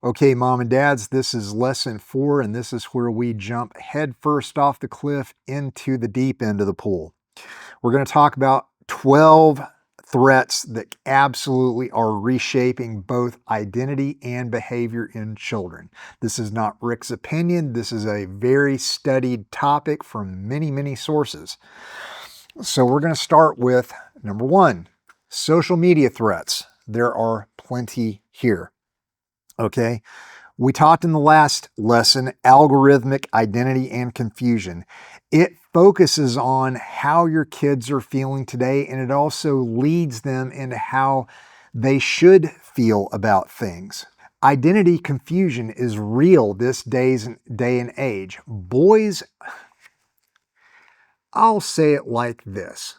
Okay, mom and dads, this is lesson 4, and this is where we jump headfirst off the cliff into the deep end of the pool. We're going to talk about 12 threats that absolutely are reshaping both identity and behavior in children. This is not Rick's opinion. This is a very studied topic from many, many sources. So we're going to start with number 1, social media threats. There are plenty here. Okay. We talked in the last lesson, algorithmic identity and confusion. It focuses on how your kids are feeling today, and it also leads them into how they should feel about things. Identity confusion is real this day and age. Boys, I'll say it like this.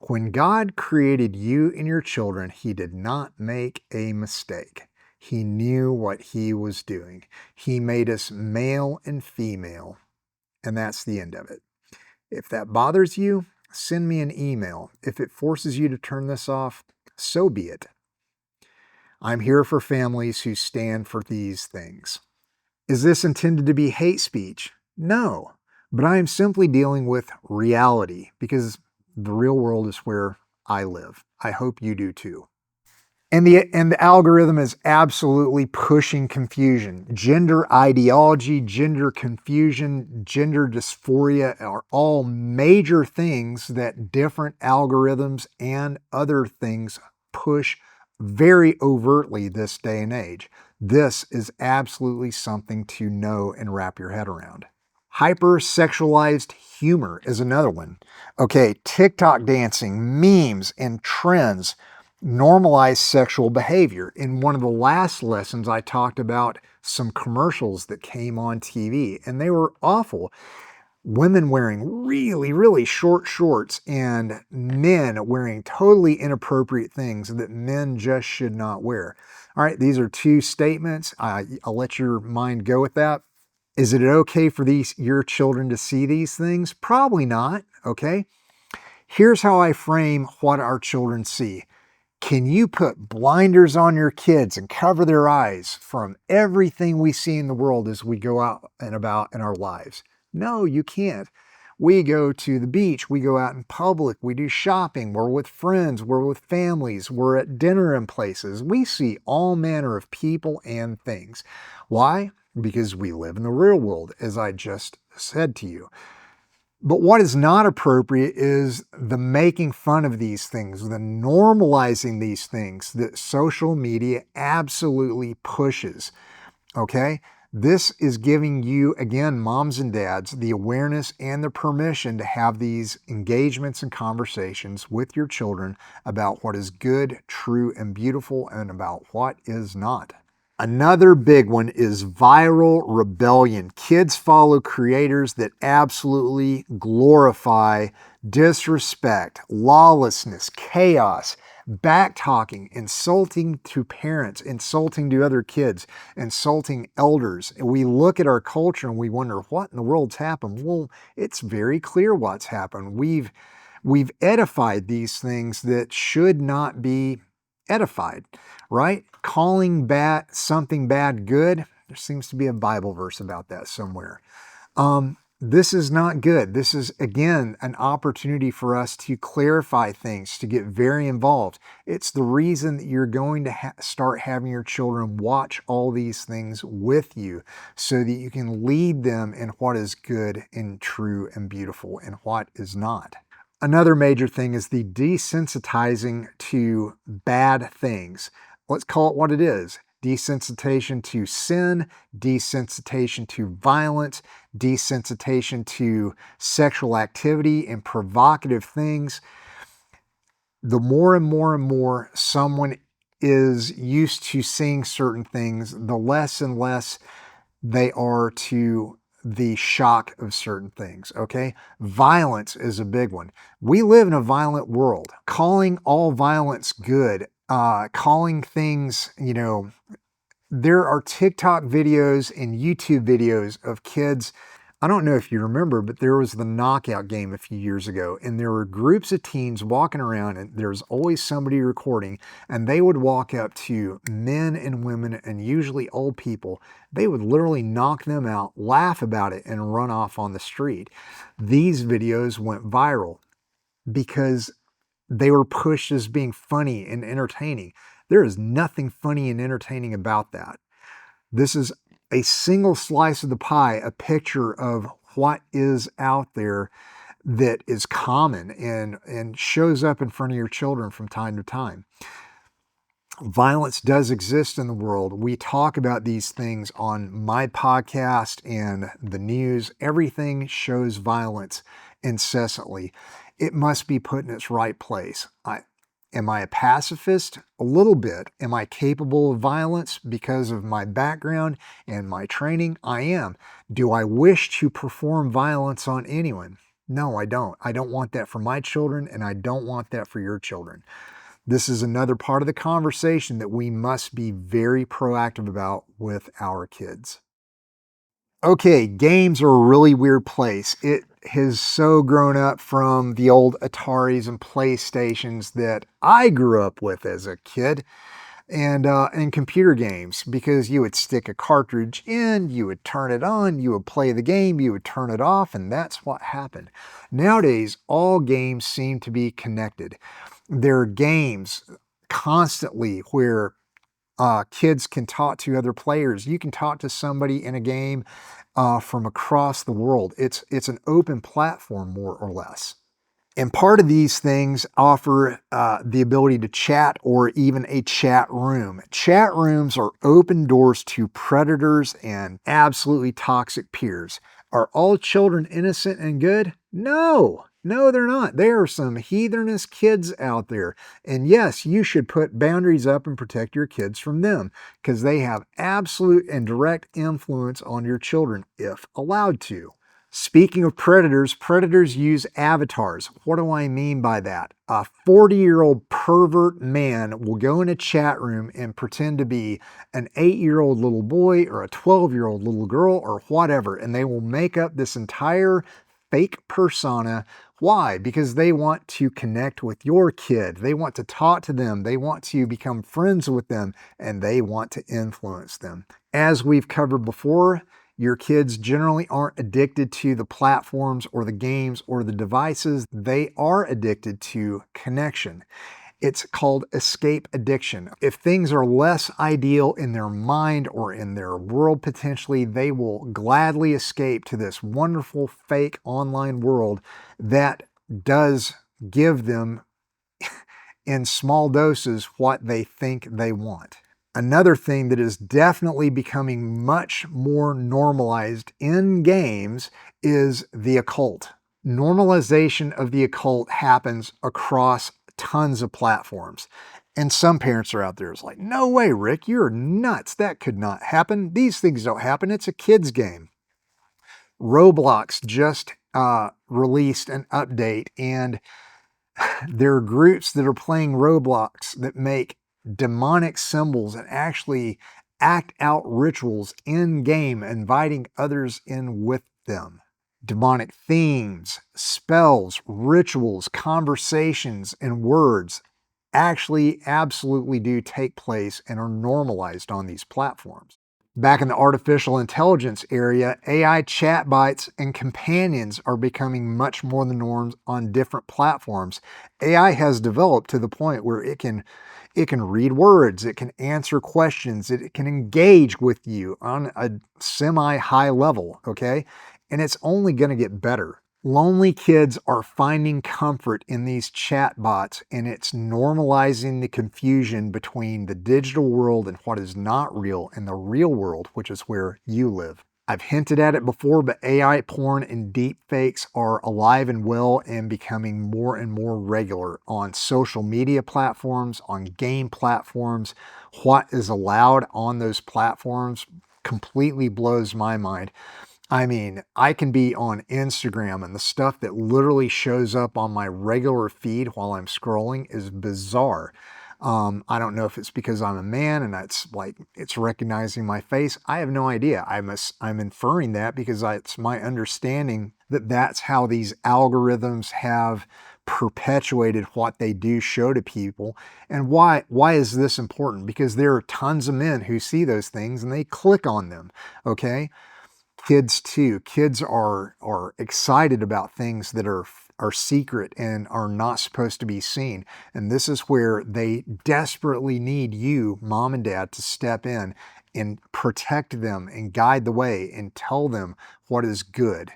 When God created you and your children, He did not make a mistake. He knew what He was doing. He made us male and female, and that's the end of it. If that bothers you, send me an email. If it forces you to turn this off, so be it. I'm here for families who stand for these things. Is this intended to be hate speech? No, but I am simply dealing with reality because the real world is where I live. I hope you do too. And the algorithm is absolutely pushing confusion. Gender ideology, gender confusion, gender dysphoria are all major things that different algorithms and other things push very overtly this day and age. This is absolutely something to know and wrap your head around. Hypersexualized humor is another one. Okay, TikTok dancing, memes, and trends normalize sexual behavior. In one of the last lessons, I talked about some commercials that came on TV, and they were awful. Women wearing really, really short shorts and men wearing totally inappropriate things that men just should not wear. All right, these are two statements. I'll let your mind go with that. Is it okay for your children to see these things? Probably not, okay? Here's how I frame what our children see. Can you put blinders on your kids and cover their eyes from everything we see in the world as we go out and about in our lives? No, you can't. We go to the beach, we go out in public, we do shopping, we're with friends, we're with families, we're at dinner in places. We see all manner of people and things. Why? Because we live in the real world, as I just said to you. But what is not appropriate is the making fun of these things, the normalizing these things that social media absolutely pushes, okay? This is giving you, again, moms and dads, the awareness and the permission to have these engagements and conversations with your children about what is good, true, and beautiful, and about what is not. Another big one is viral rebellion. Kids follow creators that absolutely glorify disrespect, lawlessness, chaos, backtalking, insulting to parents, insulting to other kids, insulting elders. And we look at our culture and we wonder what in the world's happened. Well, it's very clear what's happened. We've edified these things that should not be edified, right? Calling something bad good. There seems to be a Bible verse about that somewhere. This is not good. This is, again, an opportunity for us to clarify things, to get very involved. It's the reason that you're going to start having your children watch all these things with you so that you can lead them in what is good and true and beautiful and what is not. Another major thing is the desensitizing to bad things. Let's call it what it is. Desensitization to sin, desensitization to violence, desensitization to sexual activity and provocative things. The more and more and more someone is used to seeing certain things, the less and less they are to the shock of certain things, okay? Violence is a big one. We live in a violent world. Calling all violence good, calling things, there are TikTok videos and YouTube videos of kids I don't know if you remember, but there was the knockout game a few years ago, and there were groups of teens walking around, and there's always somebody recording, and they would walk up to men and women, and usually old people. They would literally knock them out, laugh about it, and run off on the street. These videos went viral because they were pushed as being funny and entertaining. There is nothing funny and entertaining about that. This is a single slice of the pie, a picture of what is out there that is common and shows up in front of your children from time to time. Violence does exist in the world. We talk about these things on my podcast and the news. Everything shows violence incessantly. It must be put in its right place. Am I a pacifist? A little bit. Am I capable of violence because of my background and my training? I am. Do I wish to perform violence on anyone? No, I don't. I don't want that for my children, and I don't want that for your children. This is another part of the conversation that we must be very proactive about with our kids. Okay, games are a really weird place. It has so grown up from the old Ataris and PlayStations that I grew up with as a kid, and computer games, because you would stick a cartridge in, you would turn it on, you would play the game, you would turn it off, and that's what happened. Nowadays, all games seem to be connected. There are games constantly where kids can talk to other players. You can talk to somebody in a game from across the world. It's an open platform, more or less. And part of these things offer the ability to chat or even a chat room. Chat rooms are open doors to predators and absolutely toxic peers. Are all children innocent and good? No, no, they're not. There are some heathenous kids out there. And yes, you should put boundaries up and protect your kids from them, because they have absolute and direct influence on your children if allowed to. Speaking of predators, predators use avatars. What do I mean by that? A 40-year-old pervert man will go in a chat room and pretend to be an 8-year-old little boy or a 12-year-old little girl or whatever, and they will make up this entire fake persona. Why? Because they want to connect with your kid. They want to talk to them. They want to become friends with them, and they want to influence them. As we've covered before, your kids generally aren't addicted to the platforms or the games or the devices. They are addicted to connection. It's called escape addiction. If things are less ideal in their mind or in their world potentially, they will gladly escape to this wonderful fake online world that does give them in small doses what they think they want. Another thing that is definitely becoming much more normalized in games is the occult. Normalization of the occult happens across tons of platforms. And some parents are out there is like, no way, Rick, you're nuts. That could not happen. These things don't happen. It's a kid's game. Roblox just released an update, and there are groups that are playing Roblox that make demonic symbols and actually act out rituals in game, inviting others in with them. Demonic themes, spells, rituals, conversations, and words actually absolutely do take place and are normalized on these platforms. Back in the artificial intelligence area, AI chatbots and companions are becoming much more the norms on different platforms. AI has developed to the point where it can read words, it can answer questions, it can engage with you on a semi-high level, okay? And it's only going to get better. Lonely kids are finding comfort in these chatbots, and it's normalizing the confusion between the digital world and what is not real and the real world, which is where you live. I've hinted at it before, but AI porn and deep fakes are alive and well and becoming more and more regular on social media platforms, on game platforms. What is allowed on those platforms completely blows my mind. I mean, I can be on Instagram, and the stuff that literally shows up on my regular feed while I'm scrolling is bizarre. I don't know if it's because I'm a man and that's like it's recognizing my face. I have no idea. I'm inferring that because it's my understanding that that's how these algorithms have perpetuated what they do show to people. And why is this important? Because there are tons of men who see those things and they click on them. Okay, kids too. Kids are excited about things that are secret and are not supposed to be seen. And this is where they desperately need you, mom and dad, to step in and protect them and guide the way and tell them what is good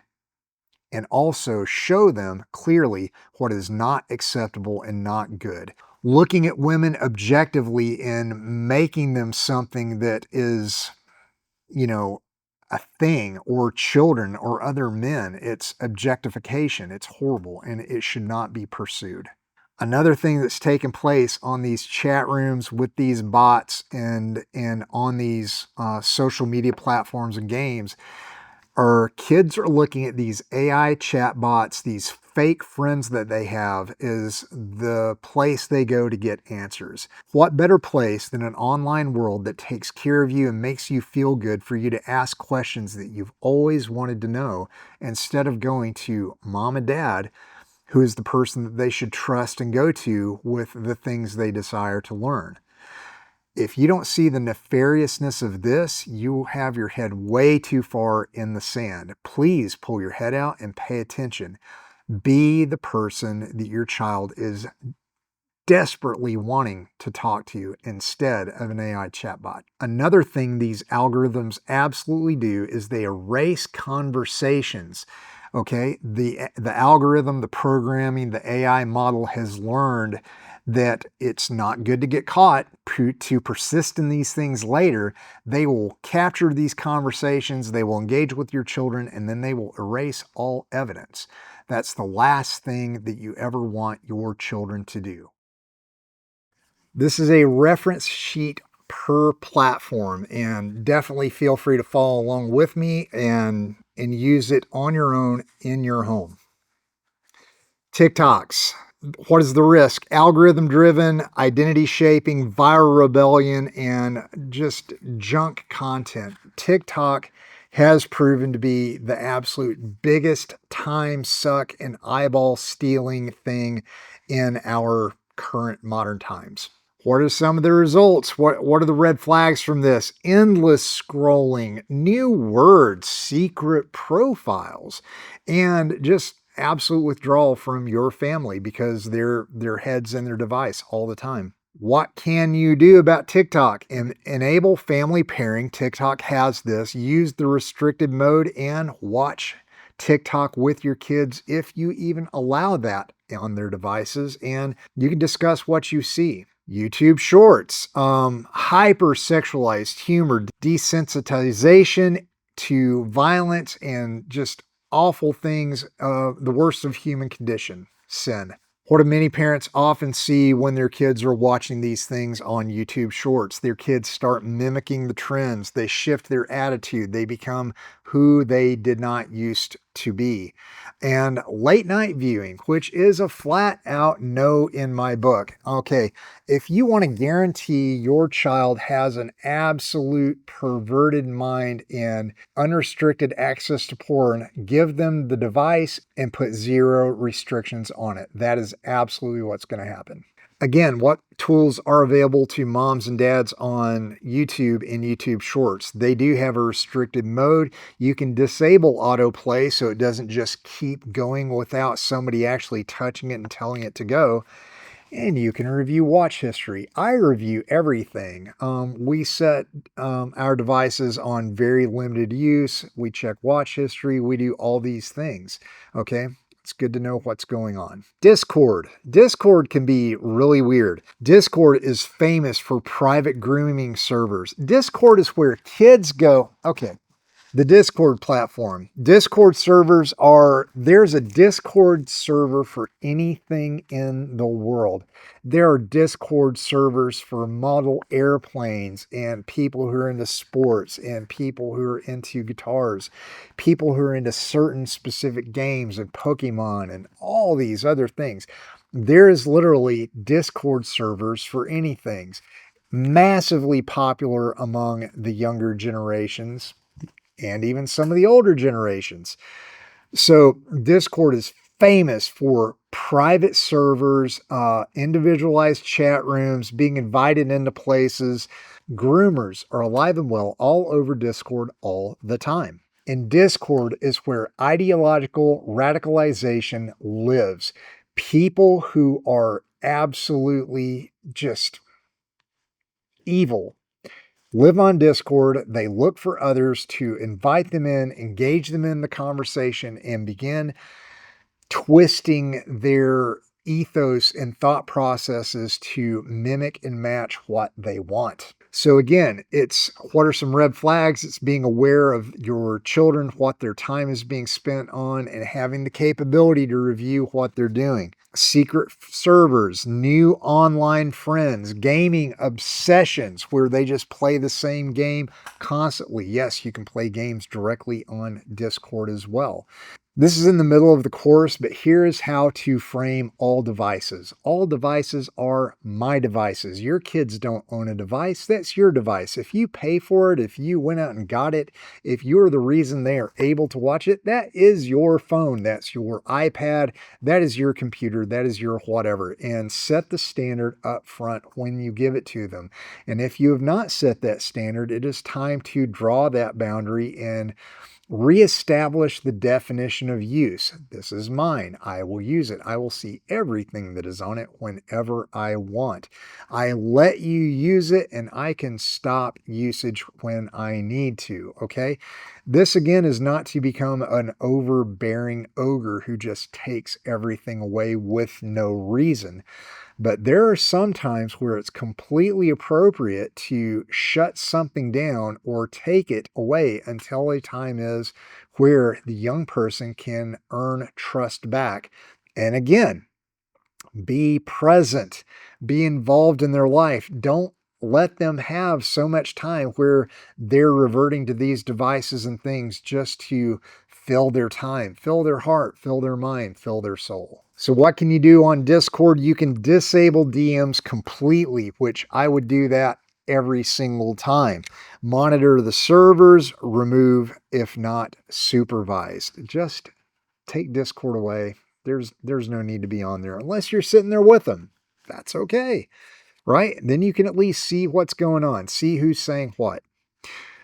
and also show them clearly what is not acceptable and not good. Looking at women objectively and making them something that is, you know, a thing, or children or other men. It's objectification. It's horrible and it should not be pursued. Another thing that's taken place on these chat rooms with these bots and on these social media platforms and games are kids are looking at these AI chat bots, these fake friends that they have, is the place they go to get answers. What better place than an online world that takes care of you and makes you feel good for you to ask questions that you've always wanted to know instead of going to mom and dad, who is the person that they should trust and go to with the things they desire to learn. If you don't see the nefariousness of this, you have your head way too far in the sand. Please pull your head out and pay attention. Be the person that your child is desperately wanting to talk to you instead of an AI chatbot. Another thing these algorithms absolutely do is they erase conversations. Okay, the algorithm, the programming, the AI model has learned that it's not good to get caught, to persist in these things later. They will capture these conversations, they will engage with your children, and then they will erase all evidence. That's the last thing that you ever want your children to do. This is a reference sheet per platform, and definitely feel free to follow along with me and use it on your own in your home. TikToks. What is the risk? Algorithm driven, identity shaping, viral rebellion, and just junk content. TikTok has proven to be the absolute biggest time suck and eyeball stealing thing in our current modern times. What are some of the results? What are the red flags from this? Endless scrolling, new words, secret profiles, and just absolute withdrawal from your family because their heads in their device all the time. What can you do about TikTok? Enable family pairing. TikTok has this. Use the restricted mode and watch TikTok with your kids if you even allow that on their devices, and you can discuss what you see. YouTube Shorts, hyper sexualized humor, desensitization to violence, and just awful things, the worst of human condition, sin. What do many parents often see when their kids are watching these things on YouTube Shorts? Their kids start mimicking the trends. They shift their attitude. They become who they did not used to be. And late night viewing, which is a flat out no in my book. Okay, if you want to guarantee your child has an absolute perverted mind and unrestricted access to porn, give them the device and put zero restrictions on it. That is absolutely what's going to happen. Again, what tools are available to moms and dads on YouTube and YouTube Shorts? They do have a restricted mode. You can disable autoplay so it doesn't just keep going without somebody actually touching it and telling it to go. And you can review watch history. I review everything. We set our devices on very limited use. We check watch history. We do all these things. Okay. It's good to know what's going on. Discord. Discord can be really weird. Discord is famous for private grooming servers. Discord is where kids go. Okay. The Discord platform. Discord servers there's a Discord server for anything in the world. There are Discord servers for model airplanes and people who are into sports and people who are into guitars, people who are into certain specific games and Pokemon and all these other things. There is literally Discord servers for anything, massively popular among the younger generations and even some of the older generations. So Discord is famous for private servers, individualized chat rooms, being invited into places. Groomers are alive and well all over Discord all the time. And Discord is where ideological radicalization lives. People who are absolutely just evil live on Discord. They look for others to invite them in, engage them in the conversation, and begin twisting their ethos and thought processes to mimic and match what they want. So again, it's what are some red flags? It's being aware of your children, what their time is being spent on, and having the capability to review what they're doing. Secret servers, new online friends, gaming obsessions where they just play the same game constantly. Yes, you can play games directly on Discord as well. This is in the middle of the course, but here is how to frame all devices. All devices are my devices. Your kids don't own a device. That's your device. If you pay for it, if you went out and got it, if you're the reason they are able to watch it, that is your phone. That's your iPad. That is your computer. That is your whatever. And set the standard up front when you give it to them. And if you have not set that standard, it is time to draw that boundary and reestablish the definition of use. This is mine. I will use it. I will see everything that is on it whenever I want. I let you use it and I can stop usage when I need to. Okay. This again is not to become an overbearing ogre who just takes everything away with no reason. But there are some times where it's completely appropriate to shut something down or take it away until a time is where the young person can earn trust back. And again, be present, be involved in their life. Don't let them have so much time where they're reverting to these devices and things just to fill their time, fill their heart, fill their mind, fill their soul. So what can you do on Discord? You can disable DMs completely, which I would do that every single time. Monitor the servers, remove if not supervised. Just take Discord away. There's no need to be on there unless you're sitting there with them. That's okay, right? Then you can at least see what's going on, see who's saying what.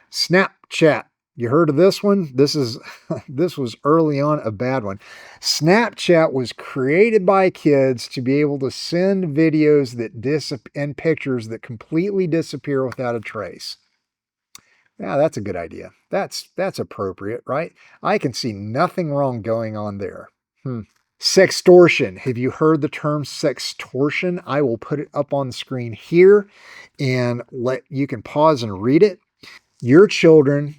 Snapchat. You heard of this one? This was early on a bad one. Snapchat was created by kids to be able to send videos and pictures that completely disappear without a trace. Yeah, that's a good idea. That's appropriate, right? I can see nothing wrong going on there. Sextortion. Have you heard the term sextortion? I will put it up on the screen here and you can pause and read it. Your children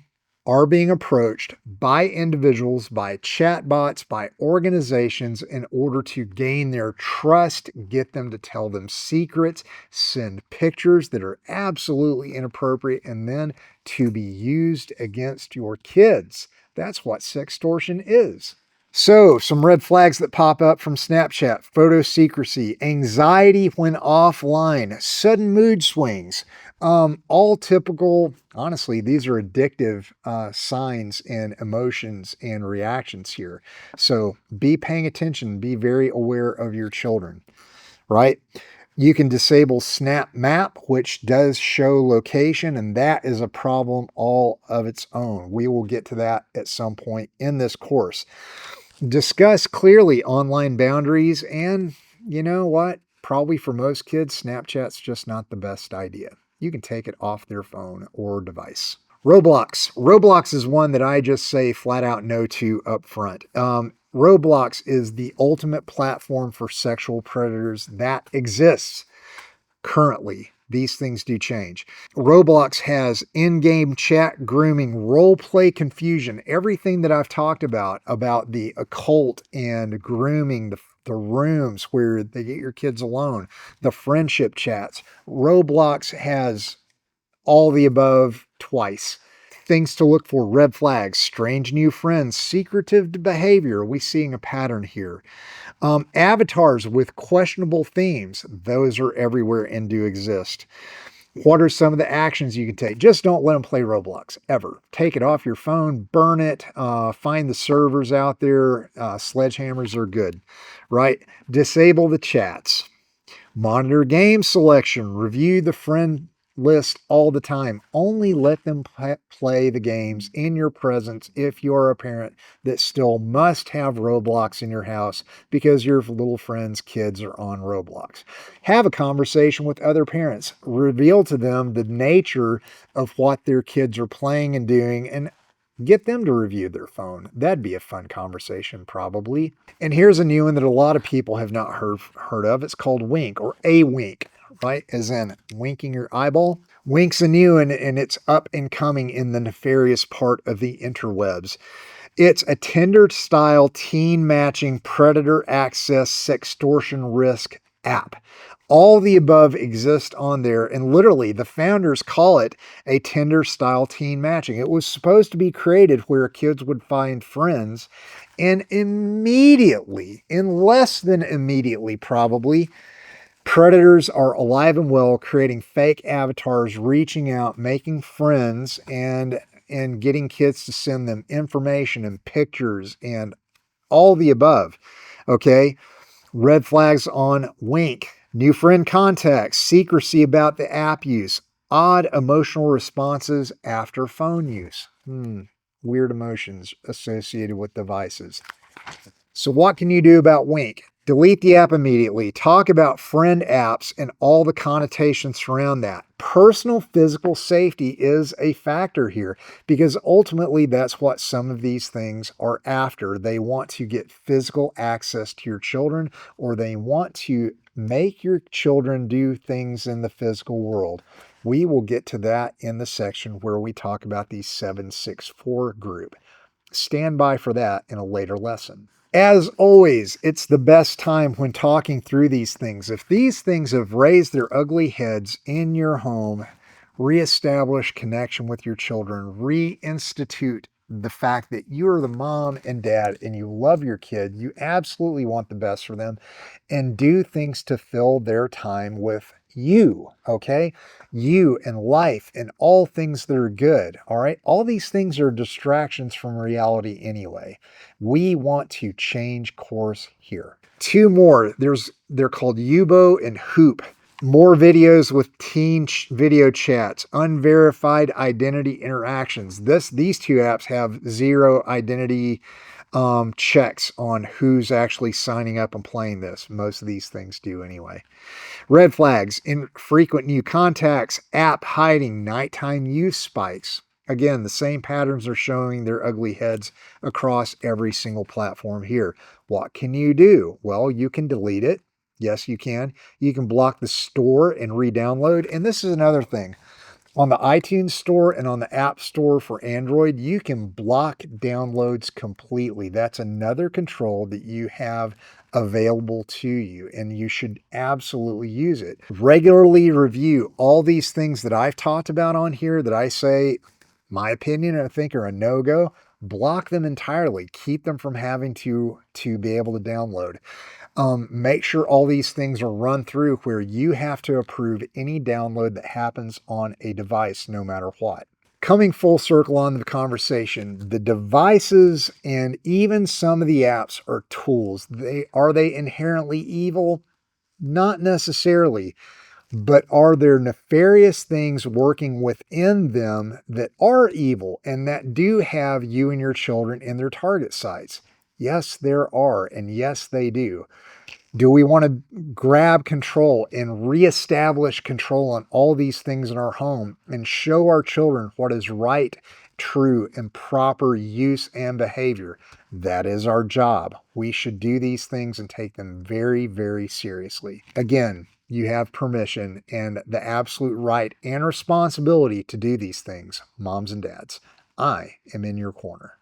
are being approached by individuals, by chatbots, by organizations in order to gain their trust, get them to tell them secrets, send pictures that are absolutely inappropriate, and then to be used against your kids. That's what sextortion is. So, some red flags that pop up from Snapchat: photo secrecy, anxiety when offline, sudden mood swings, all typical. Honestly, these are addictive signs and emotions and reactions here. So, be paying attention, be very aware of your children, right? You can disable Snap Map, which does show location, and that is a problem all of its own. We will get to that at some point in this course. Discuss clearly online boundaries, and you know what? Probably for most kids, Snapchat's just not the best idea. You can take it off their phone or device. Roblox. Roblox is one that I just say flat out no to up front. Roblox is the ultimate platform for sexual predators that exists currently. These things do change. Roblox has in-game chat, grooming, role play confusion, everything that I've talked about the occult and grooming, the rooms where they get your kids alone, the friendship chats. Roblox has all the above twice. Things to look for: red flags, strange new friends, secretive behavior. Are we seeing a pattern here? Avatars with questionable themes. Those are everywhere and do exist. What are some of the actions you can take? Just don't let them play Roblox ever. Take it off your phone, burn it, find the servers out there. Sledgehammers are good, right? Disable the chats. Monitor game selection. Review the friend list all the time. Only let them play the games in your presence if you're a parent that still must have Roblox in your house because your little friends' kids are on Roblox. Have a conversation with other parents. Reveal to them the nature of what their kids are playing and doing, and get them to review their phone. That'd be a fun conversation, probably. And here's a new one that a lot of people have not heard of. It's called Wink, or a wink, right? As in winking your eyeball. Wink's a new one, and it's up and coming in the nefarious part of the interwebs. It's a Tinder-style teen matching predator access sextortion risk app. All the above exist on there, and literally the founders call it a Tinder-style teen matching. It was supposed to be created where kids would find friends, and immediately, in less than immediately probably, predators are alive and well, creating fake avatars, reaching out, making friends, and getting kids to send them information and pictures and all the above. Okay. Red flags on Wink. New friend contacts, secrecy about the app use, odd emotional responses after phone use. Weird emotions associated with devices. So what can you do about Wink? Delete the app immediately. Talk about friend apps and all the connotations surround that. Personal physical safety is a factor here because ultimately that's what some of these things are after. They want to get physical access to your children, or they want to make your children do things in the physical world. We will get to that in the section where we talk about the 764 group. Stand by for that in a later lesson. As always, it's the best time when talking through these things. If these things have raised their ugly heads in your home, reestablish connection with your children, reinstitute the fact that you are the mom and dad and you love your kid, you absolutely want the best for them, and do things to fill their time with you, okay? You and life and all things that are good, all right? All these things are distractions from reality anyway. We want to change course here. Two more. They're called Yubo and Hoop. More videos with teen video chats, unverified identity interactions. These two apps have zero identity checks on who's actually signing up and playing this. Most of these things do anyway. Red flags: infrequent new contacts, app hiding, nighttime use spikes. Again, the same patterns are showing their ugly heads across every single platform here. What can you do? Well, you can delete it. Yes, you can. You can block the store and re-download. And this is another thing. On the iTunes Store and on the App Store for Android, you can block downloads completely. That's another control that you have available to you, and you should absolutely use it. Regularly review all these things that I've talked about on here that I say, my opinion, I think are a no-go. Block them entirely. Keep them from having to be able to download. Make sure all these things are run through where you have to approve any download that happens on a device, no matter what. Coming full circle on the conversation, the devices and even some of the apps are tools. Are they inherently evil? Not necessarily. But are there nefarious things working within them that are evil and that do have you and your children in their target sites? Yes, there are, and yes, they do. Do we want to grab control and reestablish control on all these things in our home and show our children what is right, true, and proper use and behavior? That is our job. We should do these things and take them very, very seriously. Again, you have permission and the absolute right and responsibility to do these things, moms and dads. I am in your corner.